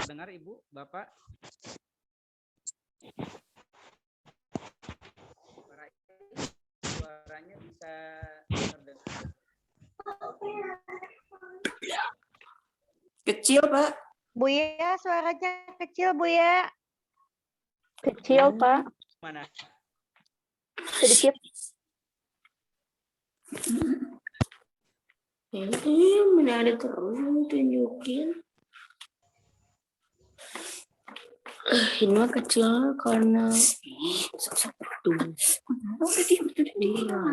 terdengar Ibu, Bapak? Suaranya bisa terdengar. Kecil, Pak. Buya, suaranya kecil, Buya. Kecil, Pak. Mana? Sedikit. Ini ada terus tunjukin. Ini mah kecil karena tuh. Udah diam.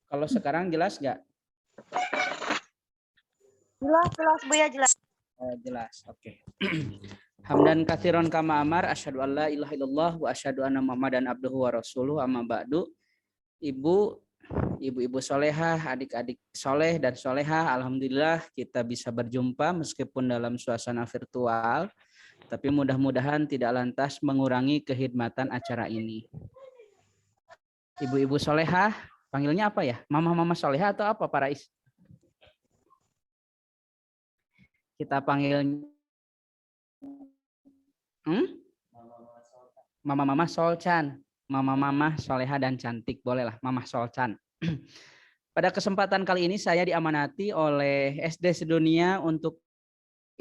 Kalau sekarang jelas nggak? Jelas, Buya, jelas. Oh, jelas. Oke. Hamdan katsiran kama amar asyhadu an la ilaha illallah wa asyhadu anna muhammadan abduhu wa rasuluh amma ba'du. Ibu-ibu solehah, adik-adik soleh dan solehah, alhamdulillah kita bisa berjumpa meskipun dalam suasana virtual, tapi mudah-mudahan tidak lantas mengurangi kehidmatan acara ini. Ibu-ibu solehah, panggilnya apa ya? Mama-mama solehah atau apa, Pak Rais? Kita panggil Mama-mama Solcan, mama-mama soleha dan cantik, bolehlah Mama Solcan. Pada kesempatan kali ini saya diamanati oleh SD Sedunia untuk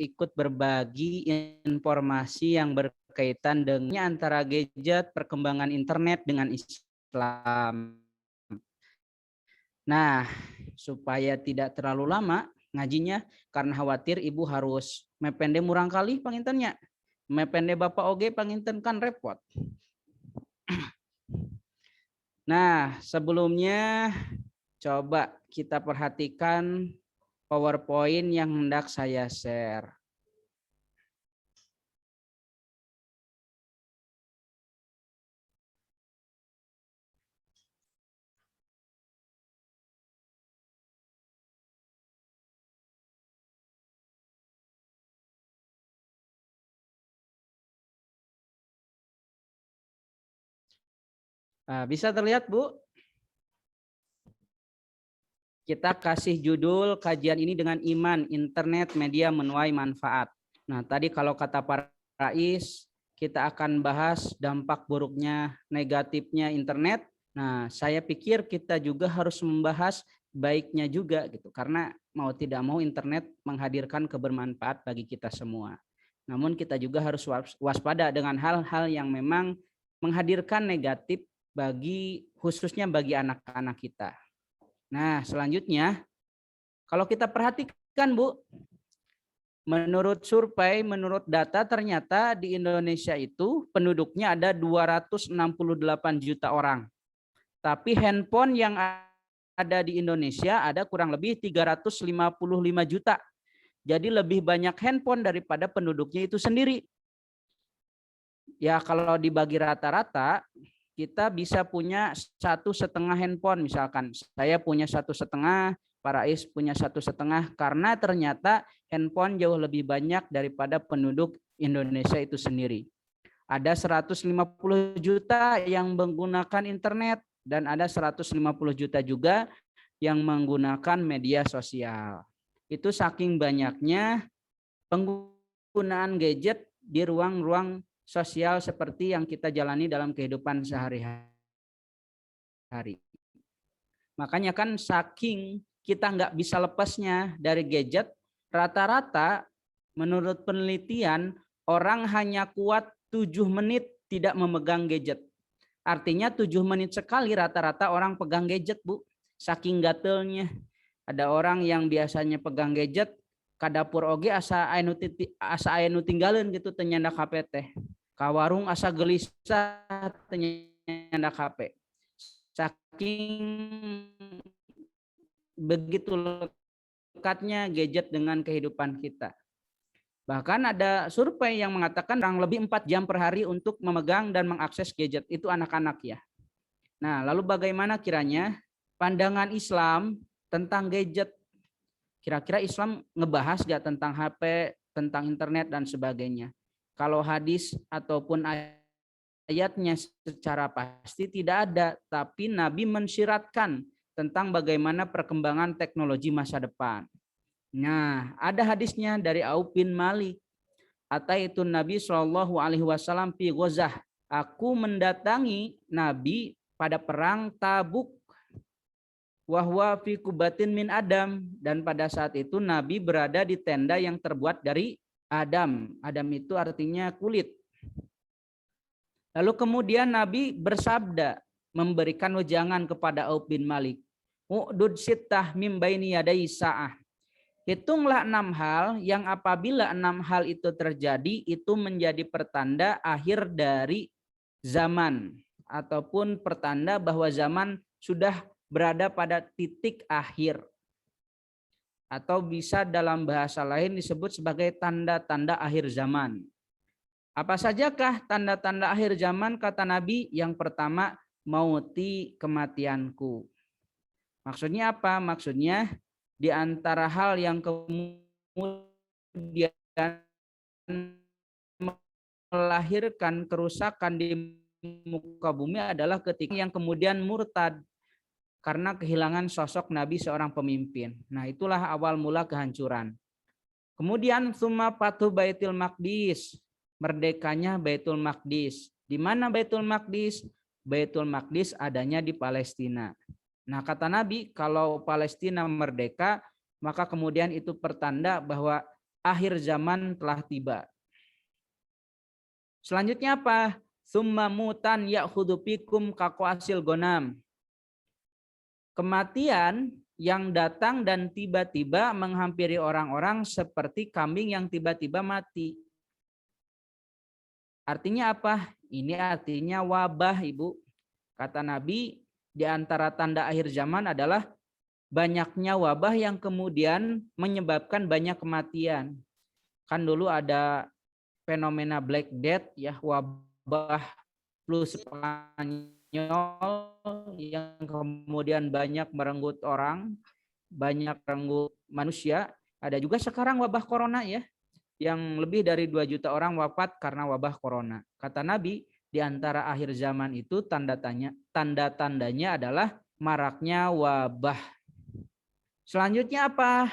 ikut berbagi informasi yang berkaitan dengan antara gadget, perkembangan internet dengan Islam. Nah, supaya tidak terlalu lama ngajinya, karena khawatir ibu harus mepende murang kali pangintennya. Mepende bapak oge panginten kan repot. Nah, sebelumnya coba kita perhatikan PowerPoint yang hendak saya share. Nah, bisa terlihat, Bu? Kita kasih judul kajian ini dengan iman, internet, media menuai manfaat. Nah, tadi kalau kata Pak Rais, kita akan bahas dampak buruknya, negatifnya internet. Nah, saya pikir kita juga harus membahas baiknya juga gitu. Karena mau tidak mau internet menghadirkan kebermanfaat bagi kita semua. Namun kita juga harus waspada dengan hal-hal yang memang menghadirkan negatif khususnya bagi anak-anak kita. Nah, selanjutnya kalau kita perhatikan, Bu, menurut survei, menurut data ternyata di Indonesia itu penduduknya ada 268 juta orang. Tapi handphone yang ada di Indonesia ada kurang lebih 355 juta. Jadi lebih banyak handphone daripada penduduknya itu sendiri. Ya kalau dibagi rata-rata, kita bisa punya 1,5 handphone misalkan. Saya punya 1,5, Pak Rais punya 1,5, karena ternyata handphone jauh lebih banyak daripada penduduk Indonesia itu sendiri. Ada 150 juta yang menggunakan internet dan ada 150 juta juga yang menggunakan media sosial. Itu saking banyaknya penggunaan gadget di ruang-ruang sosial seperti yang kita jalani dalam kehidupan sehari-hari. Makanya kan saking kita nggak bisa lepasnya dari gadget, rata-rata menurut penelitian orang hanya kuat 7 menit tidak memegang gadget. Artinya 7 menit sekali rata-rata orang pegang gadget, Bu. Saking gatelnya. Ada orang yang biasanya pegang gadget, ka dapur oge asa anu tinggalin gitu tenyanda HP teh. Ka warung asa gelisah tenyanda HP. Saking begitu lekatnya gadget dengan kehidupan kita. Bahkan ada survei yang mengatakan kurang lebih 4 jam per hari untuk memegang dan mengakses gadget. Itu anak-anak ya. Nah, lalu bagaimana kiranya pandangan Islam tentang gadget? Kira-kira Islam ngebahas gak tentang HP, tentang internet dan sebagainya? Kalau hadis ataupun ayatnya secara pasti tidak ada, tapi Nabi mensyiratkan tentang bagaimana perkembangan teknologi masa depan. Nah, ada hadisnya dari Auf bin Malik. Ataitu Nabi Shallallahu Alaihi Wasallam fi Ghazah. Aku mendatangi Nabi pada perang Tabuk. Wahwa fi kubatin min Adam, dan pada saat itu Nabi berada di tenda yang terbuat dari Adam. Adam itu artinya kulit. Lalu kemudian Nabi bersabda, memberikan wejangan kepada Auf bin Malik. U'dud sittah mim baini yadai sa'ah. Hitunglah 6 hal yang apabila 6 hal itu terjadi, itu menjadi pertanda akhir dari zaman. Ataupun pertanda bahwa zaman sudah berada pada titik akhir. Atau bisa dalam bahasa lain disebut sebagai tanda-tanda akhir zaman. Apa sajakah tanda-tanda akhir zaman kata Nabi? Yang pertama, mauti, kematianku. Maksudnya apa? Maksudnya di antara hal yang kemudian melahirkan kerusakan di muka bumi adalah ketika yang kemudian murtad karena kehilangan sosok Nabi seorang pemimpin. Nah, itulah awal mula kehancuran. Kemudian summa fatu Baitul Maqdis, merdekanya Baitul Maqdis. Di mana Baitul Maqdis? Baitul Maqdis adanya di Palestina. Nah, kata Nabi, kalau Palestina merdeka, maka kemudian itu pertanda bahwa akhir zaman telah tiba. Selanjutnya apa? Summa mutan ya'khudhu fikum kaqasil gonam. Kematian yang datang dan tiba-tiba menghampiri orang-orang seperti kambing yang tiba-tiba mati. Artinya apa? Ini artinya wabah, Ibu. Kata Nabi, di antara tanda akhir zaman adalah banyaknya wabah yang kemudian menyebabkan banyak kematian. Kan dulu ada fenomena Black Death, ya, wabah flu Spanyol yang kemudian banyak merenggut orang, banyak merenggut manusia. Ada juga sekarang wabah corona, ya, yang lebih dari 2 juta orang wafat karena wabah corona. Kata Nabi, di antara akhir zaman itu tanda-tandanya adalah maraknya wabah. Selanjutnya apa?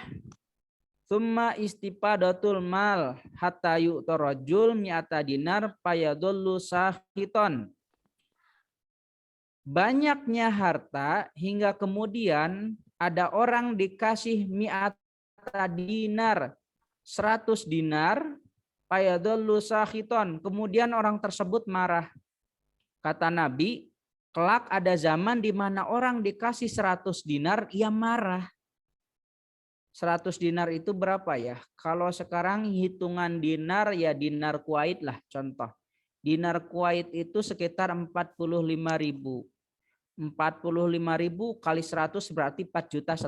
Summa istifadatul mal hatta yu'tarajul mi'ata dinar payadullu sahiton. Banyaknya harta hingga kemudian ada orang dikasih mi'ata dinar, 100 dinar, payadullu sahiton. Kemudian orang tersebut marah. Kata Nabi, kelak ada zaman di mana orang dikasih 100 dinar, ia marah. 100 dinar itu berapa ya? Kalau sekarang hitungan dinar, ya dinar Kuwait lah contoh. Dinar Kuwait itu sekitar 45.000. 45.000 kali 100 berarti 4,5 juta.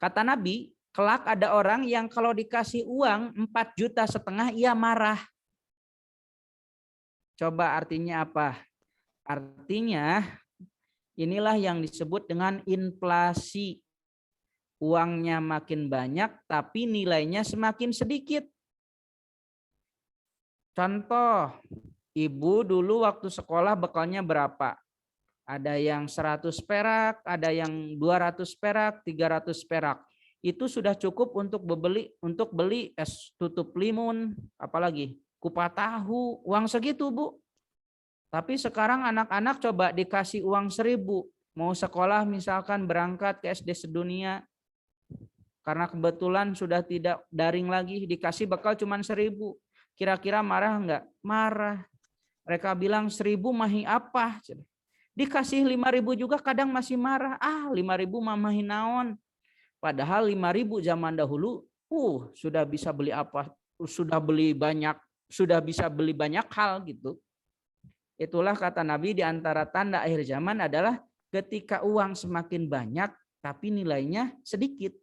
Kata Nabi, kelak ada orang yang kalau dikasih uang 4,5 juta ia marah. Coba artinya apa? Artinya inilah yang disebut dengan inflasi. Uangnya makin banyak tapi nilainya semakin sedikit. Contoh, ibu dulu waktu sekolah bekalnya berapa? Ada yang 100 perak, ada yang 200 perak, 300 perak. Itu sudah cukup untuk beli es tutup limun, apalagi kupat tahu, uang segitu, Bu. Tapi sekarang anak-anak coba dikasih uang 1.000, mau sekolah misalkan berangkat ke SD sedunia, karena kebetulan sudah tidak daring lagi, dikasih bekal cuma 1.000. Kira-kira marah enggak? Marah. Mereka bilang 1.000 mahi apa? Dikasih 5.000 juga kadang masih marah. 5.000 mah mahi naon. Padahal 5.000 zaman dahulu sudah bisa beli apa? Sudah bisa beli banyak hal gitu. Itulah kata Nabi, di antara tanda akhir zaman adalah ketika uang semakin banyak tapi nilainya sedikit.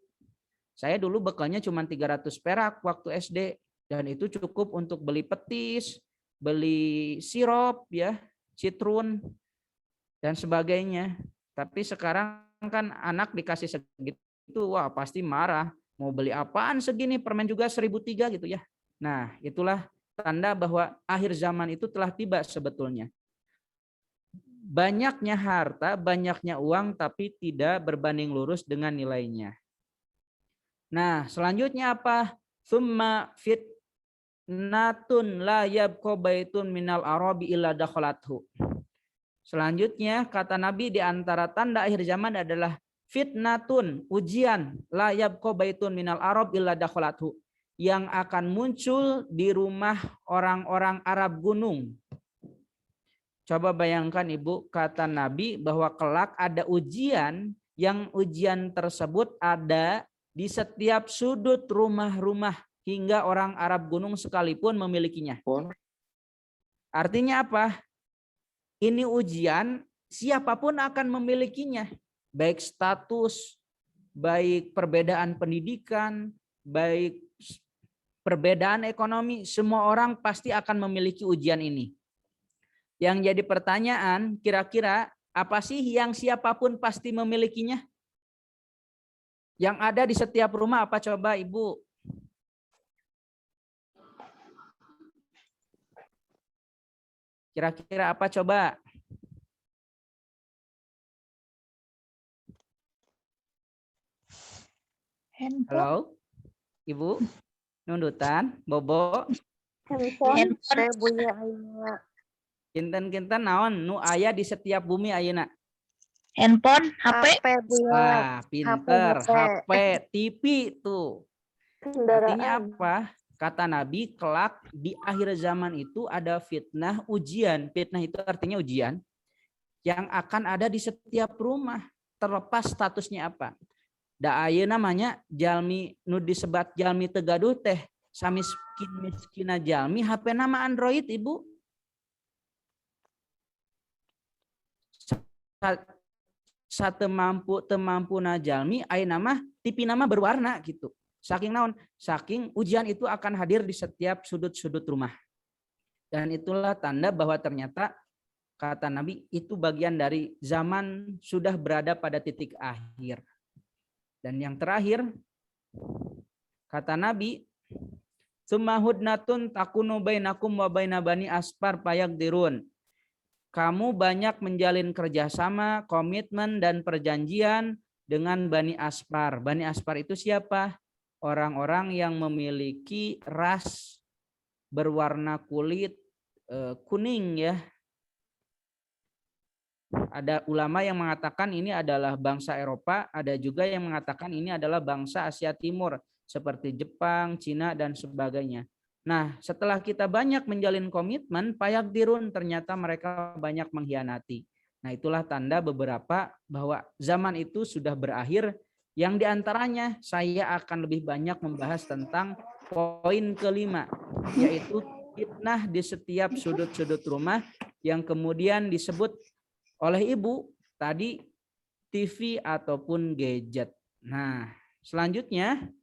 Saya dulu bekalnya cuma 300 perak waktu SD, dan itu cukup untuk beli petis, beli sirup, ya, citrun dan sebagainya. Tapi sekarang kan anak dikasih segitu, wah pasti marah. Mau beli apaan segini, permen juga 1.300 gitu ya. Nah, itulah tanda bahwa akhir zaman itu telah tiba sebetulnya. banyaknya harta, banyaknya uang, tapi tidak berbanding lurus dengan nilainya. Nah, selanjutnya apa? Summa fitnatun la yabqa baitun minal arabi illa dakhalathu. Selanjutnya kata Nabi di antara tanda akhir zaman adalah fitnatun, ujian, la yabqa baitun minal arab illa dakhalathu, yang akan muncul di rumah orang-orang Arab gunung. Coba bayangkan Ibu, kata Nabi bahwa kelak ada ujian, yang ujian tersebut ada di setiap sudut rumah-rumah hingga orang Arab gunung sekalipun memilikinya. Artinya apa? Ini ujian, siapapun akan memilikinya. Baik status, baik perbedaan pendidikan, baik perbedaan ekonomi, semua orang pasti akan memiliki ujian ini. Yang jadi pertanyaan, kira-kira apa sih yang siapapun pasti memilikinya? Yang ada di setiap rumah apa coba Ibu? Kira-kira apa coba? Handphone. Halo? Ibu? Nundutan? Bobo? Handphone. Saya Buya ayeuna. Kinten-kinten naon nu aya di setiap bumi ayeuna? Handphone. HP. HP Buya. Wah, pinter. HP. HP, TV tuh. Artinya Kendaraan. apa? Kata Nabi, kelak di akhir zaman itu ada fitnah, ujian. Fitnah itu artinya ujian yang akan ada di setiap rumah, terlepas statusnya apa. Da ayeuna namanya jalmi nu disebat jalmi tegaduh teh samiskin-miskina jalmi HP nama Android Ibu. Satu temampu na jalmi ayeuna mah TV nama berwarna gitu. Saking naon? Saking ujian itu akan hadir di setiap sudut-sudut rumah. Dan itulah tanda bahwa ternyata kata Nabi itu bagian dari zaman sudah berada pada titik akhir. Dan yang terakhir kata Nabi, summa hudnatun takunu bainakum wa baina bani asfar payaqdirun. Kamu banyak menjalin kerjasama, komitmen dan perjanjian dengan Bani Asfar. Bani Asfar itu siapa? Orang-orang yang memiliki ras berwarna kulit kuning ya. Ada ulama yang mengatakan ini adalah bangsa Eropa, ada juga yang mengatakan ini adalah bangsa Asia Timur seperti Jepang, Cina dan sebagainya. Nah, setelah kita banyak menjalin komitmen, payaqdirun, ternyata mereka banyak mengkhianati. Nah, itulah tanda beberapa bahwa zaman itu sudah berakhir. Yang diantaranya saya akan lebih banyak membahas tentang poin kelima, yaitu fitnah di setiap sudut-sudut rumah yang kemudian disebut oleh Ibu tadi TV ataupun gadget. Nah, selanjutnya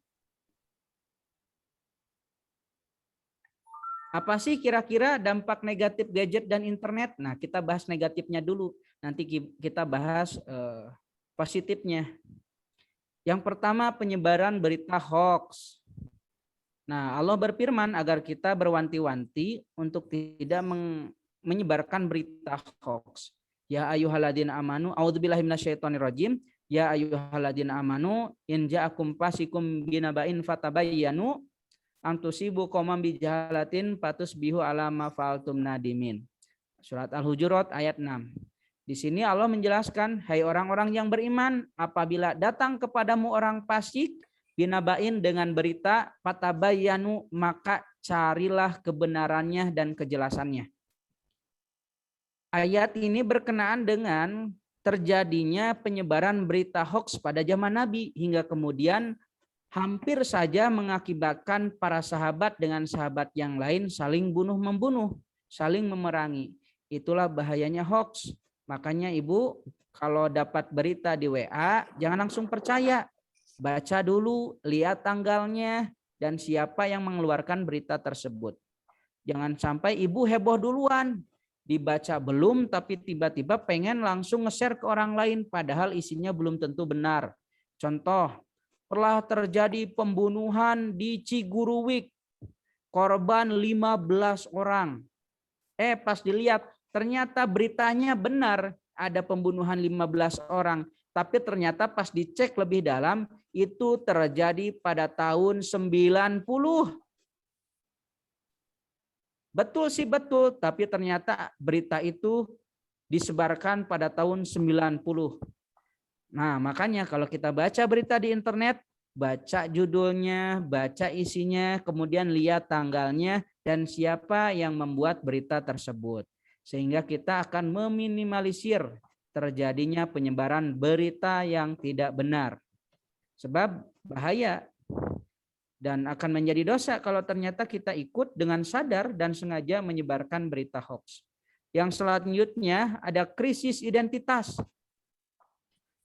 apa sih kira-kira dampak negatif gadget dan internet? Nah, kita bahas negatifnya dulu. Nanti kita bahas positifnya. Yang pertama, penyebaran berita hoax. Nah, Allah berfirman agar kita berwanti-wanti untuk tidak menyebarkan berita hoax. Ya ayyuhalladzina amanu, a'udzubillahi minasyaitonirrajim. Ya ayyuhalladzina amanu, in ja'akum fasikum binaba'in fatabayyanu antusibu qauman bijahalatin fatusbihu ala ma fa'altum nadimin. Surat Al-Hujurat ayat 6. Di sini Allah menjelaskan, hai orang-orang yang beriman, apabila datang kepadamu orang fasik binaba'in dengan berita fatabayyanu, maka carilah kebenarannya dan kejelasannya. Ayat ini berkenaan dengan terjadinya penyebaran berita hoax pada zaman Nabi hingga kemudian hampir saja mengakibatkan para sahabat dengan sahabat yang lain saling bunuh-membunuh, saling memerangi. Itulah bahayanya hoax. Makanya Ibu kalau dapat berita di WA jangan langsung percaya. Baca dulu, lihat tanggalnya dan siapa yang mengeluarkan berita tersebut. Jangan sampai Ibu heboh duluan. Dibaca belum tapi tiba-tiba pengen langsung nge-share ke orang lain padahal isinya belum tentu benar. Contoh, telah terjadi pembunuhan di Ciguruwik, korban 15 orang. Pas dilihat ternyata beritanya benar, ada pembunuhan 15 orang. Tapi ternyata pas dicek lebih dalam, itu terjadi pada tahun 90. Betul sih betul, tapi ternyata berita itu disebarkan pada tahun 90. Nah, makanya kalau kita baca berita di internet, baca judulnya, baca isinya, kemudian lihat tanggalnya dan siapa yang membuat berita tersebut. Sehingga kita akan meminimalisir terjadinya penyebaran berita yang tidak benar. Sebab bahaya dan akan menjadi dosa kalau ternyata kita ikut dengan sadar dan sengaja menyebarkan berita hoax. Yang selanjutnya ada krisis identitas.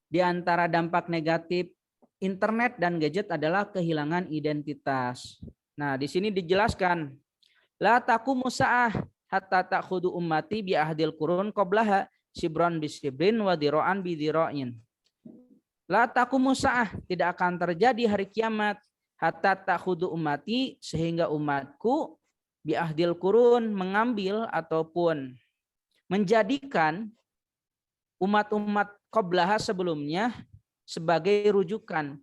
Di antara dampak negatif internet dan gadget adalah kehilangan identitas. Nah, di sini dijelaskan, la taqumu sa'ah hatta ta'khudhu ummati bi ahdil qurun qablaha sibron bisibrin wa dira'an bi dira'in. La taqumu sa'ah, tidak akan terjadi hari kiamat hatta ta'khudhu ummati, sehingga umatku bi ahdil qurun, mengambil ataupun menjadikan umat-umat qablaha sebelumnya sebagai rujukan,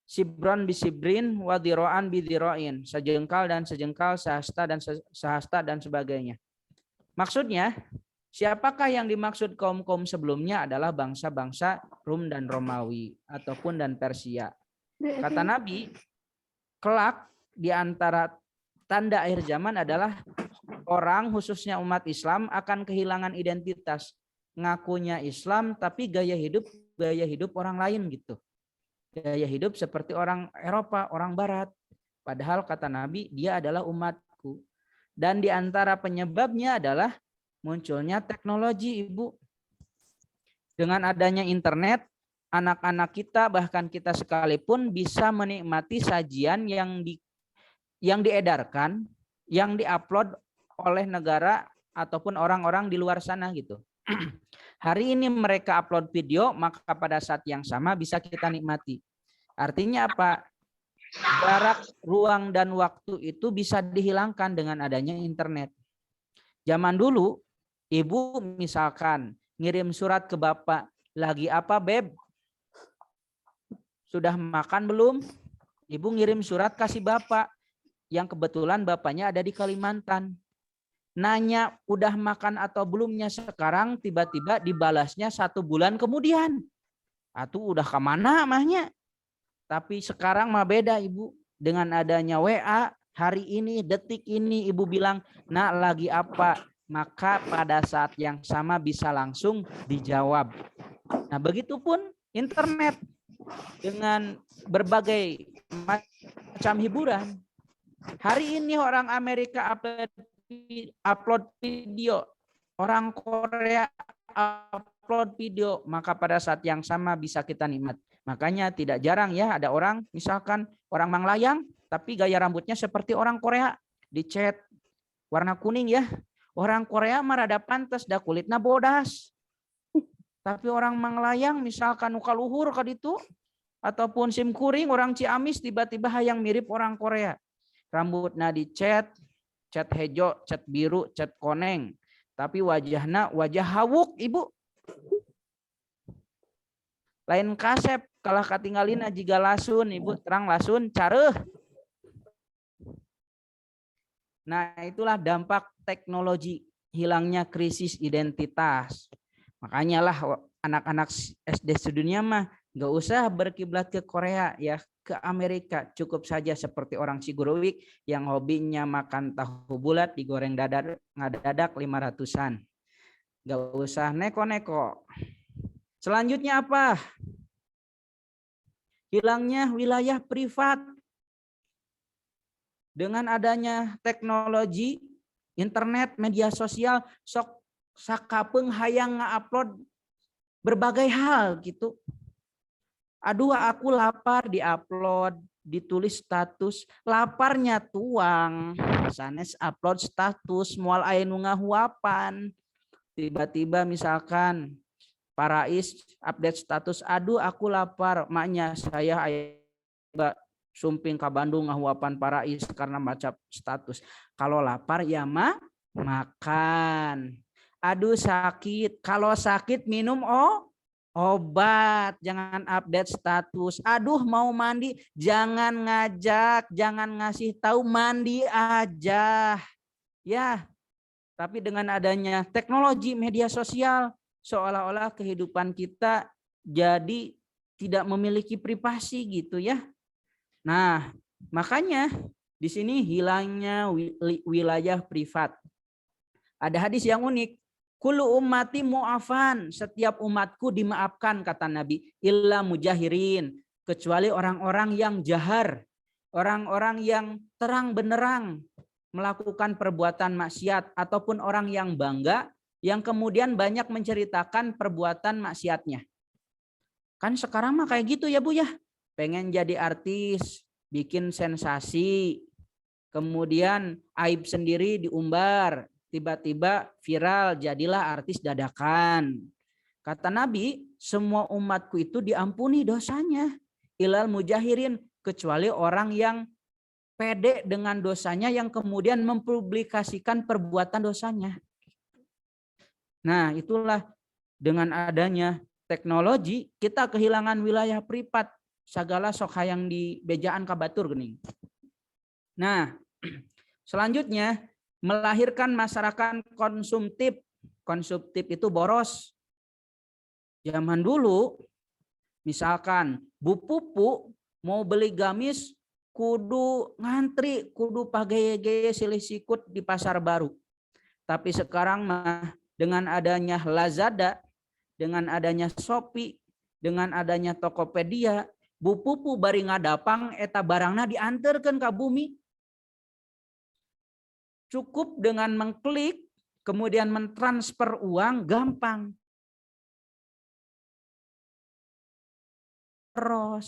sibron bisibrin wa dira'an bidira'in, sejengkal dan sejengkal, sehasta dan sehasta dan sebagainya. Maksudnya, siapakah yang dimaksud kaum-kaum sebelumnya adalah bangsa-bangsa Rum dan Romawi ataupun dan Persia. Kata Nabi, kelak di antara tanda akhir zaman adalah orang, khususnya umat Islam, akan kehilangan identitas. Ngakunya Islam tapi gaya hidup orang lain gitu. Gaya hidup seperti orang Eropa, orang Barat. Padahal kata Nabi, dia adalah umatku. Dan di antara penyebabnya adalah munculnya teknologi, Ibu. Dengan adanya internet, anak-anak kita, bahkan kita sekalipun, bisa menikmati sajian yang diedarkan, yang diupload oleh negara ataupun orang-orang di luar sana gitu. Hari ini mereka upload video, maka pada saat yang sama bisa kita nikmati. Artinya apa? Jarak, ruang, dan waktu itu bisa dihilangkan dengan adanya internet. Zaman dulu, ibu misalkan ngirim surat ke bapak, lagi apa beb? Sudah makan belum? Ibu ngirim surat kasih bapak, yang kebetulan bapaknya ada di Kalimantan. Nanya udah makan atau belumnya, sekarang tiba-tiba dibalasnya 1 bulan kemudian. Atuh udah kemana mahnya? Tapi sekarang mah beda, Ibu. Dengan adanya WA, hari ini, detik ini, Ibu bilang, nak lagi apa? Maka pada saat yang sama bisa langsung dijawab. Nah, begitupun internet dengan berbagai macam hiburan. Hari ini orang Amerika upload video, orang Korea upload video, maka pada saat yang sama bisa kita nikmat. Makanya tidak jarang ya ada orang, misalkan orang Manglayang, tapi gaya rambutnya seperti orang Korea, dicat warna kuning ya. Orang Korea mah rada pantes, da kulitna bodas. Tapi orang Manglayang misalkan nuka luhur ka ditu, ataupun simkuring orang Ciamis tiba-tiba hayang mirip orang Korea. Rambutna dicat, cat hejo, cat biru, cat koneng. Tapi wajahna wajah hawuk, Ibu. Lain kasep, kalah katinggalina jiga lasun, Ibu. Terang lasun, careuh. Nah, itulah dampak teknologi, hilangnya krisis identitas. Makanya lah anak-anak SD sedunia mah nggak usah berkiblat ke Korea ya, ke Amerika, cukup saja seperti orang Ciguruwik yang hobinya makan tahu bulat digoreng dadak 500-an. Nggak usah neko-neko. Selanjutnya apa? Hilangnya wilayah privat. Dengan adanya teknologi, internet, media sosial, sok sakapeung hayang nge-upload berbagai hal gitu. Aduh aku lapar, diupload, ditulis status, laparnya tuang, sanes upload status, moal aya nu ngahuapan. Tiba-tiba misalkan Parais update status, aduh aku lapar, maknya saya aya sumping ke Bandung ngahuapan Parais karena baca status. Kalau lapar ya makan. Aduh sakit. Kalau sakit minum obat. Jangan update status. Aduh mau mandi. Jangan ngajak. Jangan ngasih tahu, mandi aja. Ya. Tapi dengan adanya teknologi media sosial, seolah-olah kehidupan kita jadi tidak memiliki privasi gitu ya. Nah, makanya di sini hilangnya wilayah privat. Ada hadis yang unik. Kullu ummati mu'afan. Setiap umatku dimaafkan, kata Nabi. Illa mujahirin. Kecuali orang-orang yang jahar. Orang-orang yang terang benderang melakukan perbuatan maksiat. Ataupun orang yang bangga. Yang kemudian banyak menceritakan perbuatan maksiatnya. Kan sekarang mah kayak gitu ya Bu ya. Pengen jadi artis. Bikin sensasi. Kemudian aib sendiri diumbar. Tiba-tiba viral, jadilah artis dadakan. Kata Nabi, semua umatku itu diampuni dosanya. Ilal mujahirin, kecuali orang yang pede dengan dosanya yang kemudian mempublikasikan perbuatan dosanya. Nah, itulah dengan adanya teknologi, kita kehilangan wilayah privat. Segala sok hayang di bejaan kabatur gening. Nah, selanjutnya, melahirkan masyarakat konsumtif. Konsumtif itu boros. Zaman dulu, misalkan Bu Pupu mau beli gamis, kudu ngantri, kudu pageye-geye silih sikut di pasar baru. Tapi sekarang mah dengan adanya Lazada, dengan adanya Shopee, dengan adanya Tokopedia, Bu Pupu bari ngadapang eta barangna diantarkan ke bumi. Cukup dengan mengklik, kemudian mentransfer uang, gampang. Terus.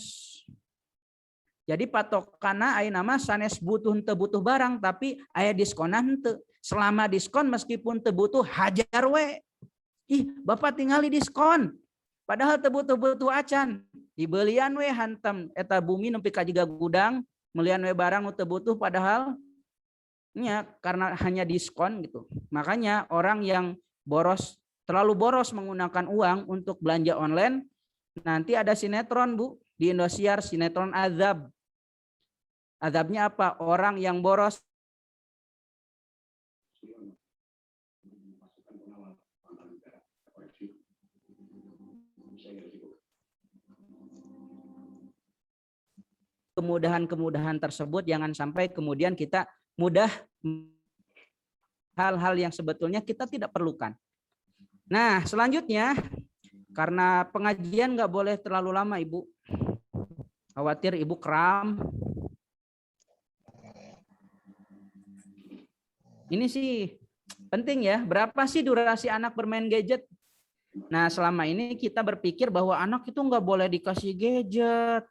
Jadi patokana aya nama sanes butuh henteu butuh barang, tapi aya diskonan henteu. Selama diskon meskipun teu butuh hajar we. Ih, Bapak tinggali diskon. Padahal teu butuh acan. Dibelian we hantam eta bumi nepi ka jiga gudang, melian we barang teu butuh padahal ya, karena hanya diskon gitu. Makanya orang yang terlalu boros menggunakan uang untuk belanja online, nanti ada sinetron Bu di Indosiar, sinetron azab. Azabnya apa? Orang yang boros kemudahan-kemudahan tersebut, jangan sampai kemudian kita mudah hal-hal yang sebetulnya kita tidak perlukan. Nah, selanjutnya, karena pengajian nggak boleh terlalu lama, Ibu. Khawatir Ibu kram. Ini sih penting ya, berapa sih durasi anak bermain gadget? Nah, selama ini kita berpikir bahwa anak itu nggak boleh dikasih gadget.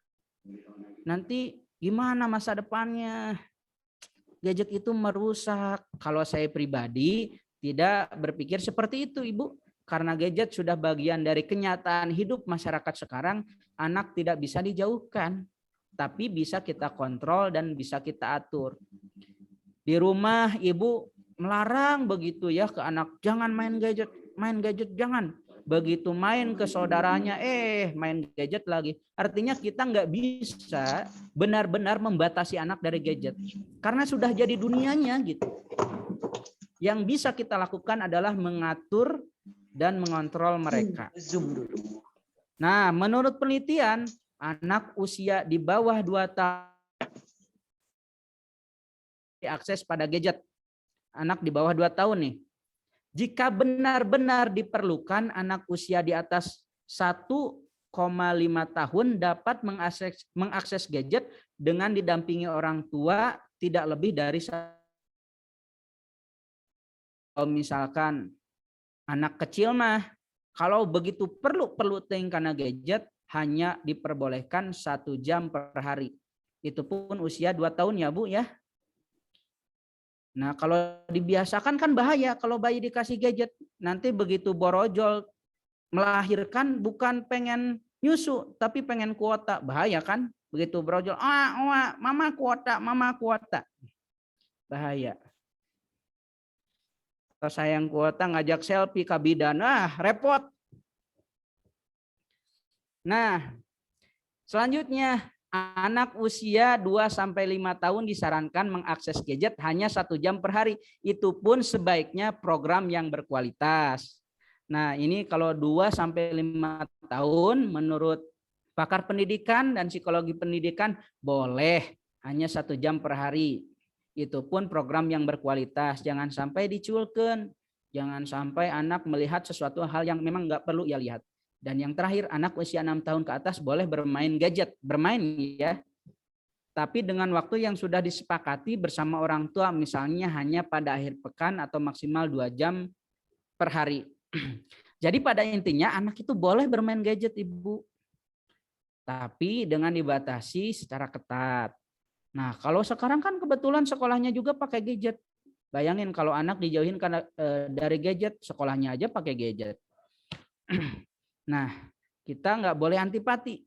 Nanti gimana masa depannya? Gadget itu merusak. Kalau saya pribadi tidak berpikir seperti itu, Ibu. Karena gadget sudah bagian dari kenyataan hidup masyarakat sekarang, anak tidak bisa dijauhkan. Tapi bisa kita kontrol dan bisa kita atur. Di rumah Ibu melarang begitu ya ke anak, jangan main gadget jangan. Begitu main ke saudaranya, main gadget lagi. Artinya kita nggak bisa benar-benar membatasi anak dari gadget. Karena sudah jadi dunianya gitu. Yang bisa kita lakukan adalah mengatur dan mengontrol mereka. Zoom dulu. Nah, menurut penelitian, anak usia di bawah 2 tahun diakses pada gadget. Anak di bawah 2 tahun nih. Jika benar-benar diperlukan, anak usia di atas 1,5 tahun dapat mengakses gadget dengan didampingi orang tua tidak lebih dari misalkan anak kecil mah kalau begitu perlu ting karena gadget hanya diperbolehkan 1 jam per hari. Itu pun usia 2 tahun ya Bu ya. Nah, kalau dibiasakan kan bahaya kalau bayi dikasih gadget. Nanti begitu borojol melahirkan bukan pengen nyusu, tapi pengen kuota. Bahaya kan? Begitu borojol, mama kuota. Bahaya. sayang kuota ngajak selfie ka bidan, repot. Nah, selanjutnya anak usia 2-5 tahun disarankan mengakses gadget hanya 1 jam per hari. Itu pun sebaiknya program yang berkualitas. Nah, ini kalau 2-5 tahun menurut pakar pendidikan dan psikologi pendidikan boleh hanya 1 jam per hari. Itu pun program yang berkualitas. Jangan sampai diculkan. Jangan sampai anak melihat sesuatu hal yang memang nggak perlu ia lihat. Dan yang terakhir, anak usia 6 tahun ke atas boleh bermain gadget. Bermain ya. Tapi dengan waktu yang sudah disepakati bersama orang tua, misalnya hanya pada akhir pekan atau maksimal 2 jam per hari. Jadi pada intinya anak itu boleh bermain gadget, Ibu. Tapi dengan dibatasi secara ketat. Nah, kalau sekarang kan kebetulan sekolahnya juga pakai gadget. Bayangin kalau anak dijauhin karena dari gadget, sekolahnya aja pakai gadget. Nah, kita nggak boleh antipati,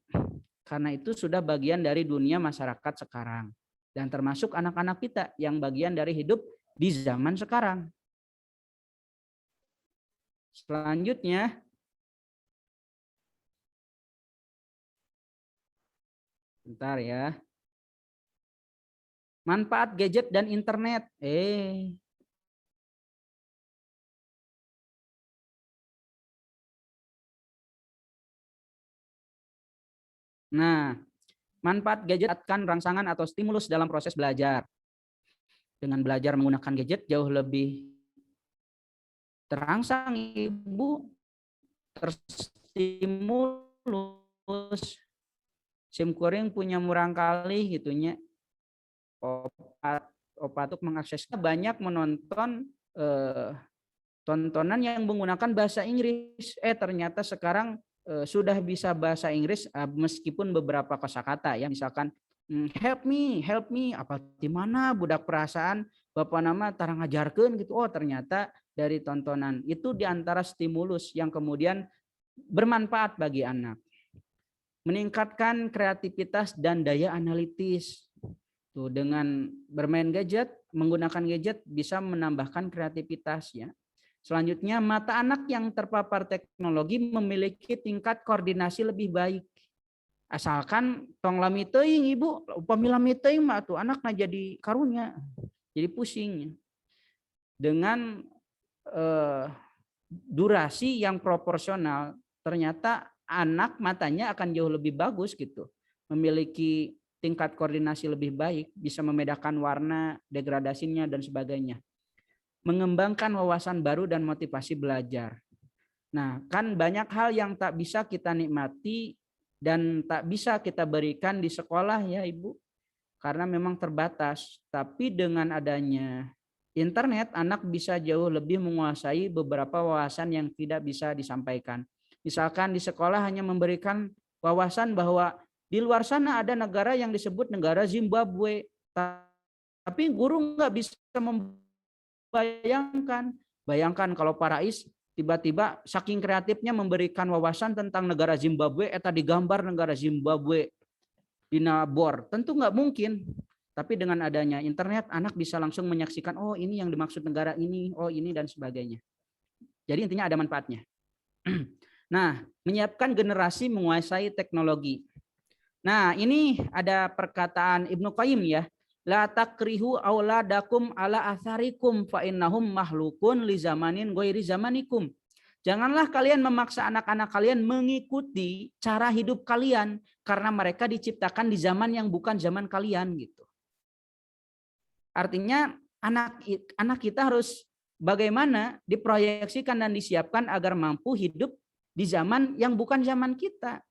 karena itu sudah bagian dari dunia masyarakat sekarang. Dan termasuk anak-anak kita yang bagian dari hidup di zaman sekarang. Selanjutnya, bentar ya. Manfaat gadget dan internet. Nah, manfaat gadget akan rangsangan atau stimulus dalam proses belajar. Dengan belajar menggunakan gadget jauh lebih terangsang, Ibu, terstimulus. Simkuring punya murang kali gitunya. Opatuk mengaksesnya banyak menonton tontonan yang menggunakan bahasa Inggris. Ternyata sekarang sudah bisa bahasa Inggris meskipun beberapa kosakata ya, misalkan help me, apa di mana budak perasaan Bapak nama tarang ngajarkeun gitu. Oh, ternyata dari tontonan itu diantara stimulus yang kemudian bermanfaat bagi anak. Meningkatkan kreativitas dan daya analitis. Tuh, dengan bermain gadget, menggunakan gadget bisa menambahkan kreativitas ya. Selanjutnya, mata anak yang terpapar teknologi memiliki tingkat koordinasi lebih baik. Asalkan tong lami teuing, Ibu, upami lami teuing mah tuh anakna jadi karunya, jadi pusing. Dengan durasi yang proporsional, ternyata anak matanya akan jauh lebih bagus gitu. Memiliki tingkat koordinasi lebih baik, bisa membedakan warna, degradasinya dan sebagainya. Mengembangkan wawasan baru dan motivasi belajar. Nah, kan banyak hal yang tak bisa kita nikmati dan tak bisa kita berikan di sekolah ya Ibu, karena memang terbatas. Tapi dengan adanya internet, anak bisa jauh lebih menguasai beberapa wawasan yang tidak bisa disampaikan. Misalkan di sekolah hanya memberikan wawasan bahwa di luar sana ada negara yang disebut negara Zimbabwe, tapi guru nggak bisa Bayangkan kalau Pak Rais tiba-tiba saking kreatifnya memberikan wawasan tentang negara Zimbabwe, eta digambar negara Zimbabwe dina bor. Tentu nggak mungkin. Tapi dengan adanya internet, anak bisa langsung menyaksikan, oh ini yang dimaksud negara ini, oh ini dan sebagainya. Jadi intinya ada manfaatnya. Nah, menyiapkan generasi menguasai teknologi. Nah, ini ada perkataan Ibnu Qayyim ya. La takrihu auladakum ala atharikum fa innahum mahlukun li zamanin ghairi zamanikum. Janganlah kalian memaksa anak-anak kalian mengikuti cara hidup kalian karena mereka diciptakan di zaman yang bukan zaman kalian gitu. Artinya anak kita harus bagaimana diproyeksikan dan disiapkan agar mampu hidup di zaman yang bukan zaman kita.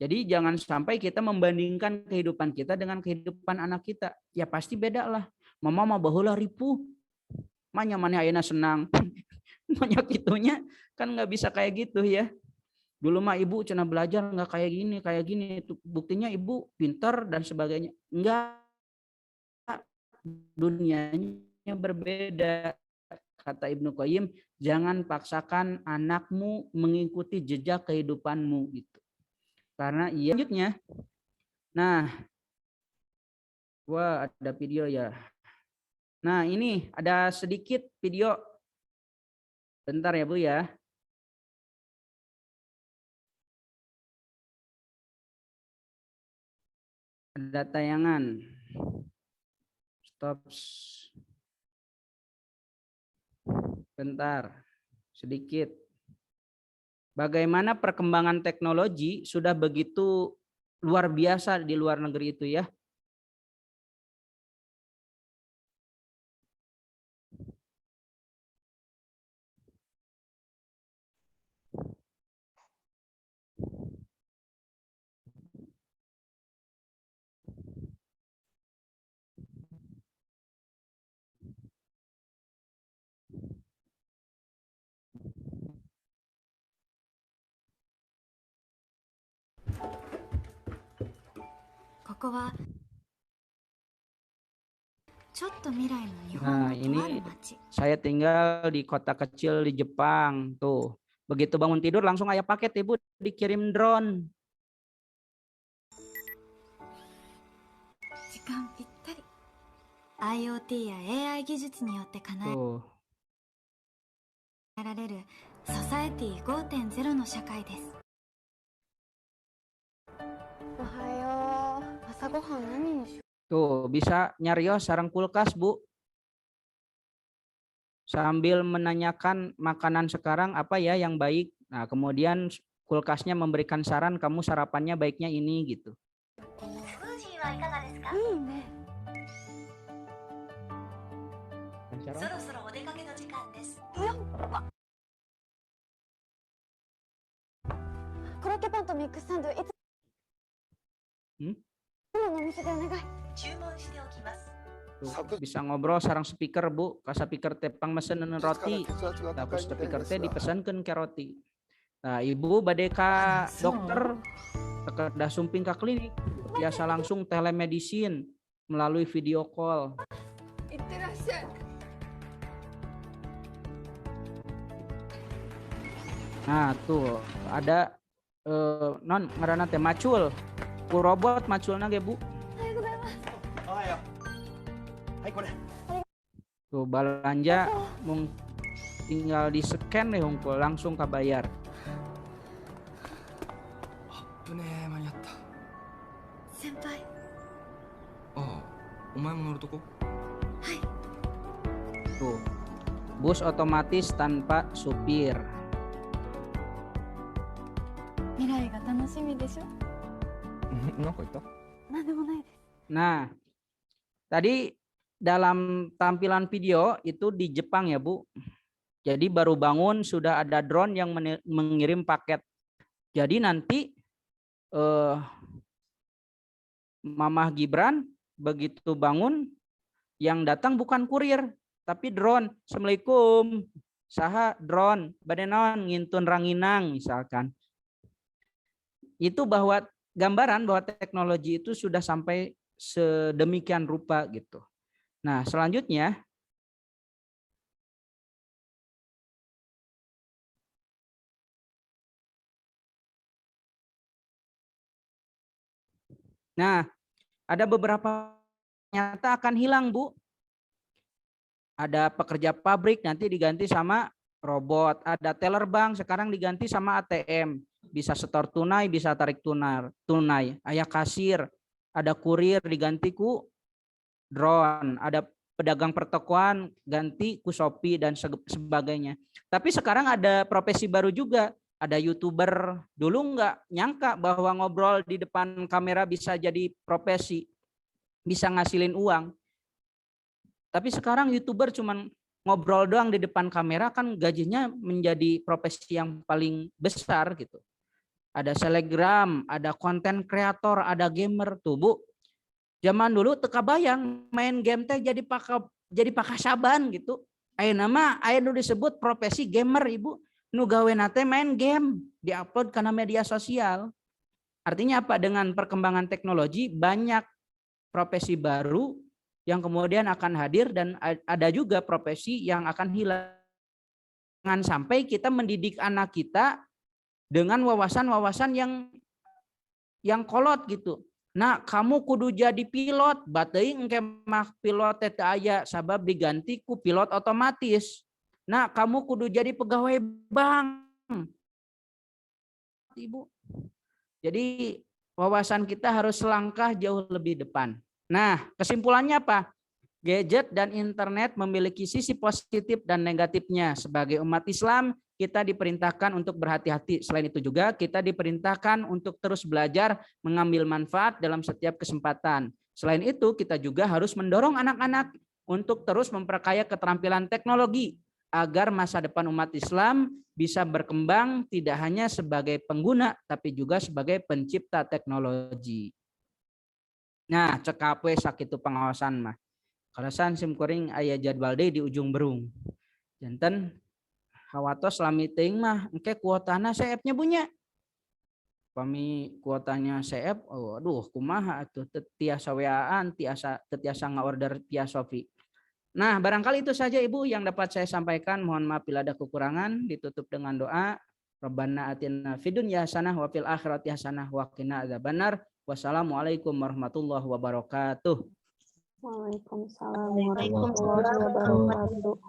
Jadi jangan sampai kita membandingkan kehidupan kita dengan kehidupan anak kita. Ya pasti beda lah. Mama mah baheula ripuh. Manya mana ayeuna senang. Banyak itunya kan nggak bisa kayak gitu ya. Dulu mah ibu cenah belajar nggak kayak gini. Buktinya ibu pintar dan sebagainya. Enggak. Dunianya berbeda. Kata Ibnu Qayyim, jangan paksakan anakmu mengikuti jejak kehidupanmu gitu. Karena iya selanjutnya. Nah, wah ada video ya. Nah ini ada sedikit video Bentar ya Bu ya. Ada tayangan. Stop. Bentar. Sedikit. Bagaimana perkembangan teknologi sudah begitu luar biasa di luar negeri itu ya. Nah, ini saya tinggal di kota kecil di Jepang. Tuh, begitu bangun tidur langsung ayah paket Ibu dikirim drone. Tuh. ソサエティ5.0の社会です。おはよう。朝ごはん何にしよう。 Tuh, bisa nyarios sarang kulkas, Bu. Sambil menanyakan makanan sekarang apa ya yang baik. Nah, kemudian kulkasnya memberikan saran kamu sarapannya baiknya ini gitu. Tuh, bisa ngobrol sarang speaker Bu, ka speaker tepang mesen roti, tapi speaker teh dipesankeun ke roti. Nah, Ibu bade ka dokter, dah sumping ke klinik, biasa langsung telemedicine melalui video call. Nah, tuh ada non ngaranna teh macul, ku robot maculna ge Bu. Tuh belanja tinggal di scan deh hungkul langsung kabayar. Tuh bus otomatis tanpa supir. Nah, tadi dalam tampilan video itu di Jepang ya Bu. Jadi baru bangun sudah ada drone yang mengirim paket. Jadi nanti Mamah Gibran begitu bangun yang datang bukan kurir tapi drone. Assalamualaikum. Saha drone bade naon ngintun ranginang misalkan. Itu bahwa gambaran bahwa teknologi itu sudah sampai sedemikian rupa gitu. Nah, selanjutnya ada beberapa nyata akan hilang, Bu. Ada pekerja pabrik nanti diganti sama robot, ada teller bank sekarang diganti sama ATM. Bisa setor tunai, bisa tarik tunai. Aya kasir, ada kurir diganti ku drone, ada pedagang pertokoan ganti ku Shopee dan sebagainya. Tapi sekarang ada profesi baru juga, ada YouTuber. Dulu nggak nyangka bahwa ngobrol di depan kamera bisa jadi profesi, bisa ngasilin uang. Tapi sekarang YouTuber cuman ngobrol doang di depan kamera kan gajinya menjadi profesi yang paling besar gitu. Ada selebgram, ada konten kreator, ada gamer tuh Bu. Zaman dulu teka bayang main game teh jadi pakasaban gitu. Ayeuna mah aya nu disebut profesi gamer Ibu. Nu gawena teh main game, diupload karena media sosial. Artinya apa? Dengan perkembangan teknologi banyak profesi baru yang kemudian akan hadir dan ada juga profesi yang akan hilang. Jangan sampai kita mendidik anak kita dengan wawasan-wawasan yang kolot gitu. Nah, kamu kudu jadi pilot, bateuing engke mah pilot teh aya sabab diganti ku pilot otomatis. Nah, kamu kudu jadi pegawai bank. Ibu. Jadi wawasan kita harus selangkah jauh lebih depan. Nah, kesimpulannya apa? Gadget dan internet memiliki sisi positif dan negatifnya. Sebagai umat Islam, kita diperintahkan untuk berhati-hati. Selain itu juga kita diperintahkan untuk terus belajar mengambil manfaat dalam setiap kesempatan. Selain itu, kita juga harus mendorong anak-anak untuk terus memperkaya keterampilan teknologi agar masa depan umat Islam bisa berkembang tidak hanya sebagai pengguna tapi juga sebagai pencipta teknologi. Nah, cekapwe sakitu pengawasan mah. Kalasan sim kuring aya jadwal deui di ujung berung. Janten hawatos lami teuing mah engke kuotana CF-nya punya. Pami kuotanya CF, oh aduh kumaha atuh tiasa weaan, tiasa ngaorder via Shopee. Nah, barangkali itu saja Ibu yang dapat saya sampaikan. Mohon maaf bila ada kekurangan. Ditutup dengan doa. Rabbana atina fid dunya hasanah wa fil akhirati hasanah wa qina adzabannar. Wassalamualaikum warahmatullahi wabarakatuh. Waalaikumsalam warahmatullahi wabarakatuh.